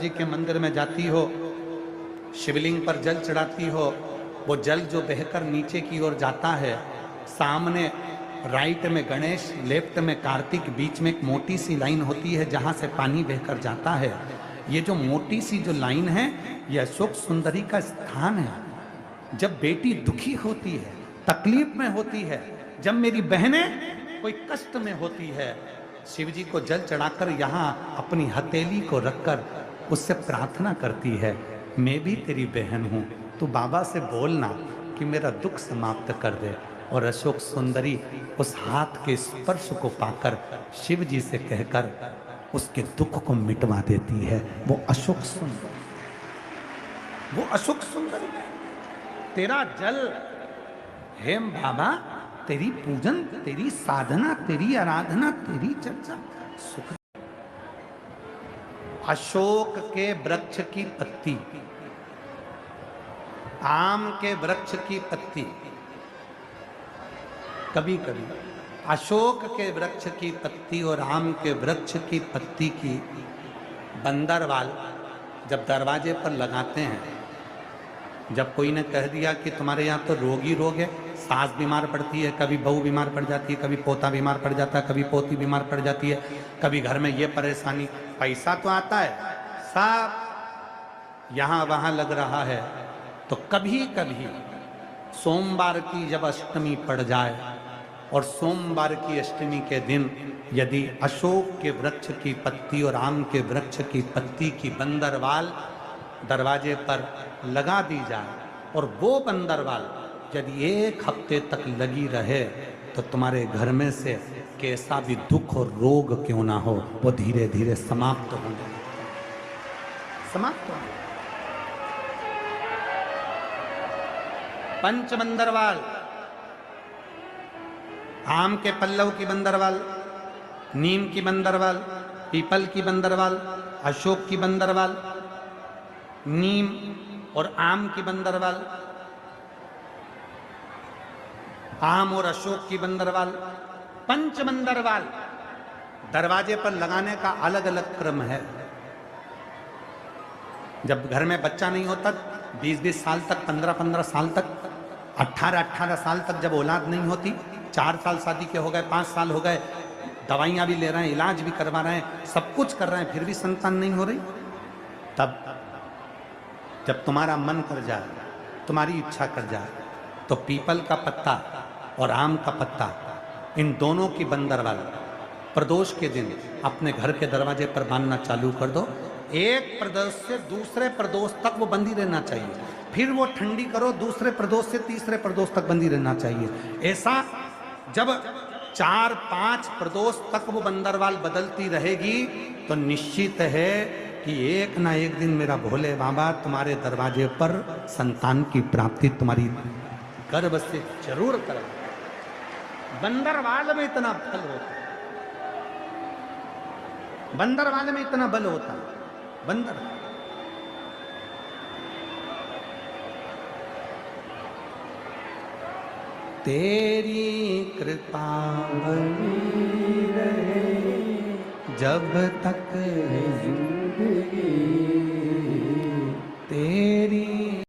जी के मंदिर में जाती हो, शिवलिंग पर जल चढ़ाती हो, वो जल जो बहकर नीचे की ओर जाता है, सामने राइट में गणेश, लेफ्ट में कार्तिक, बीच में एक मोटी सी लाइन होती है जहां से पानी बहकर जाता है। ये जो मोटी सी जो लाइन है, यह अशोक सुंदरी का स्थान है। जब बेटी दुखी होती है, तकलीफ में होती है, जब मेरी बहनें कोई कष्ट में होती है, शिव जी को जल चढ़ाकर यहाँ अपनी हथेली को रखकर उससे प्रार्थना करती है, मैं भी तेरी बहन हूं, तू बाबा से बोलना कि मेरा दुख समाप्त कर दे। और अशोक सुंदरी उस हाथ के स्पर्श को पाकर शिव जी से कहकर उसके दुख को मिटवा देती है। वो अशोक सुंदरी, वो अशोक सुंदरी, तेरा जल हे बाबा, तेरी पूजन, तेरी साधना, तेरी आराधना, तेरी चर्चा सुख। अशोक के वृक्ष की पत्ती, आम के वृक्ष की पत्ती, कभी कभी अशोक के वृक्ष की पत्ती और आम के वृक्ष की पत्ती की बंदरवाल जब दरवाजे पर लगाते हैं, जब कोई ने कह दिया कि तुम्हारे यहाँ तो रोग ही रोग है, सास बीमार पड़ती है, कभी बहू बीमार पड़ जाती है, कभी पोता बीमार पड़ जाता है, कभी पोती बीमार पड़ जाती है, कभी घर में ये परेशानी, पैसा तो आता है, सब यहाँ वहाँ लग रहा है, तो कभी कभी सोमवार की जब अष्टमी पड़ जाए और सोमवार की अष्टमी के दिन यदि अशोक के वृक्ष की पत्ती और आम के वृक्ष की पत्ती की बंदरवाल दरवाजे पर लगा दी जाए और वो बंदरवाल यदि एक हफ्ते तक लगी रहे, तो तुम्हारे घर में से कैसा भी दुख और रोग क्यों ना हो, वो धीरे धीरे समाप्त होंगे, समाप्त होंगे। पंच बंदरवाल, आम के पल्लव की बंदरवाल, नीम की बंदरवाल, पीपल की बंदरवाल, अशोक की बंदरवाल, नीम और आम की बंदरवाल, आम और अशोक की बंदरवाल, पंच बंदरवाल दरवाजे पर लगाने का अलग अलग क्रम है। जब घर में बच्चा नहीं होता, 20-20 साल तक, 15-15 साल तक, 18-18 साल तक जब औलाद नहीं होती, 4 साल शादी के हो गए, 5 साल हो गए, दवाइयां भी ले रहे हैं, इलाज भी करवा रहे हैं, सब कुछ कर रहे हैं, फिर भी संतान नहीं हो रही, तब जब तुम्हारा मन कर जाए, तुम्हारी इच्छा कर जाए, तो पीपल का पत्ता और आम का पत्ता, इन दोनों की बंदरवाल प्रदोष के दिन अपने घर के दरवाजे पर बांधना चालू कर दो। एक प्रदोष से दूसरे प्रदोष तक वो बंदी रहना चाहिए, फिर वो ठंडी करो, दूसरे प्रदोष से तीसरे प्रदोष तक बंदी रहना चाहिए। ऐसा जब 4-5 प्रदोष तक वो बंदरवाल बदलती रहेगी, तो निश्चित है कि एक ना एक दिन मेरा भोले बाबा तुम्हारे दरवाजे पर संतान की प्राप्ति तुम्हारी गर्भ से जरूर कर। बंदरवाल में इतना बल होता है, बंदरवाल में इतना बल होता है, बंदर। तेरी कृपा बनी रहे जब तक जिंदगी, तेरी